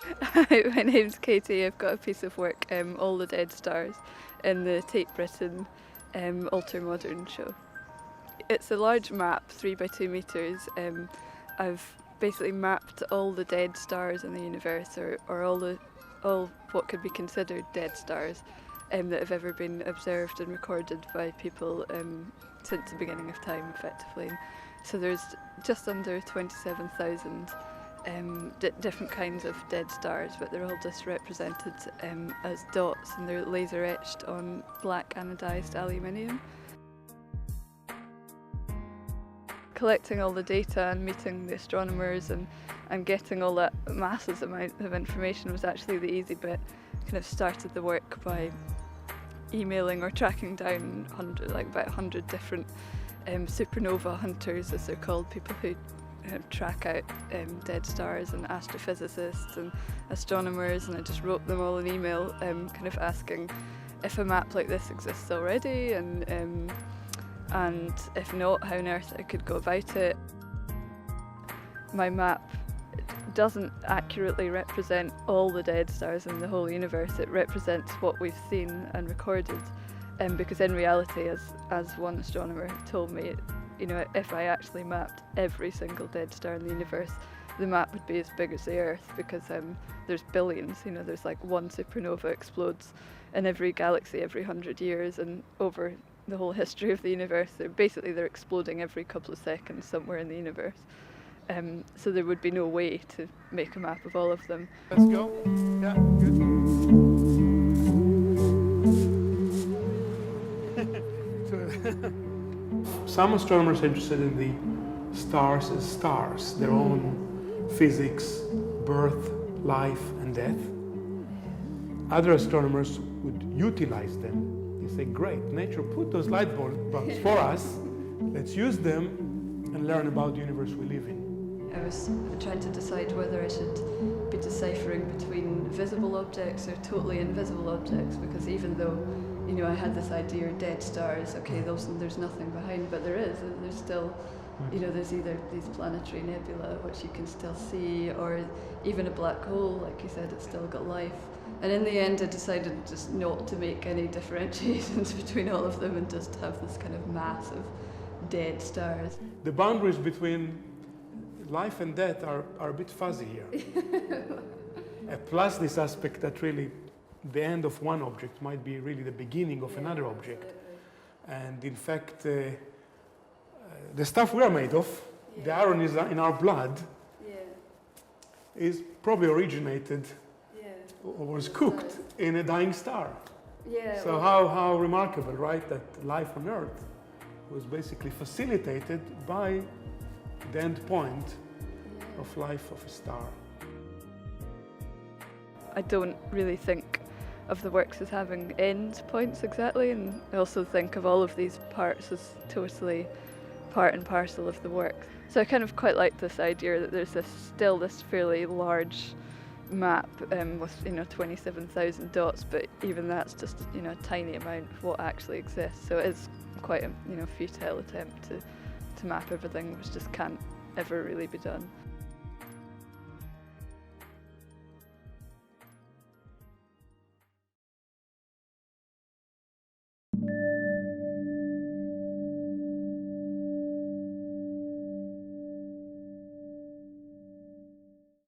Hi, my name's Katie. I've got a piece of work, All the Dead Stars, in the Tate Britain Altermodern show. It's a large map, 3 by 2 metres. I've basically mapped all the dead stars in the universe, or all what could be considered dead stars that have ever been observed and recorded by people since the beginning of time, effectively. So there's just under 27,000 different kinds of dead stars, but they're all just represented as dots, and they're laser etched on black anodised aluminium. Collecting all the data and meeting the astronomers and getting all that massive amount of information was actually the easy bit. Kind of started the work by emailing or tracking down about 100 different supernova hunters, as they're called, people who track out dead stars, and astrophysicists and astronomers, and I just wrote them all an email kind of asking if a map like this exists already, and if not, how on earth I could go about it. My map doesn't accurately represent all the dead stars in the whole universe. It represents what we've seen and recorded, because in reality, as one astronomer told me, if I actually mapped every single dead star in the universe, the map would be as big as the Earth, because there's billions. There's like one supernova explodes in every galaxy every 100 years, and over the whole history of the universe, they're exploding every couple of seconds somewhere in the universe. So there would be no way to make a map of all of them. Let's go. Yeah, good. Some astronomers are interested in the stars as stars, their own physics, birth, life, and death. Other astronomers would utilize them. They say, great, nature put those light bulbs for us. Let's use them and learn about the universe we live in. I was trying to decide whether I should be deciphering between visible objects or totally invisible objects, because even though I had this idea of dead stars, okay, there's nothing behind, but there's still, there's either these planetary nebula, which you can still see, or even a black hole, like you said, it's still got life. And in the end, I decided just not to make any differentiations between all of them and just have this kind of mass of dead stars. The boundaries between life and death are a bit fuzzy here. Plus this aspect that really the end of one object might be really the beginning of another object. And in fact, the stuff we are made of, the iron is in our blood, is probably originated or was cooked in a dying star. So how remarkable, right, that life on Earth was basically facilitated by the end point of life of a star. I don't really think of the works as having end points exactly, and I also think of all of these parts as totally part and parcel of the work. So I kind of quite like this idea that there's still this fairly large map with 27,000 dots, but even that's just a tiny amount of what actually exists. So it is quite a futile attempt to map everything, which just can't ever really be done.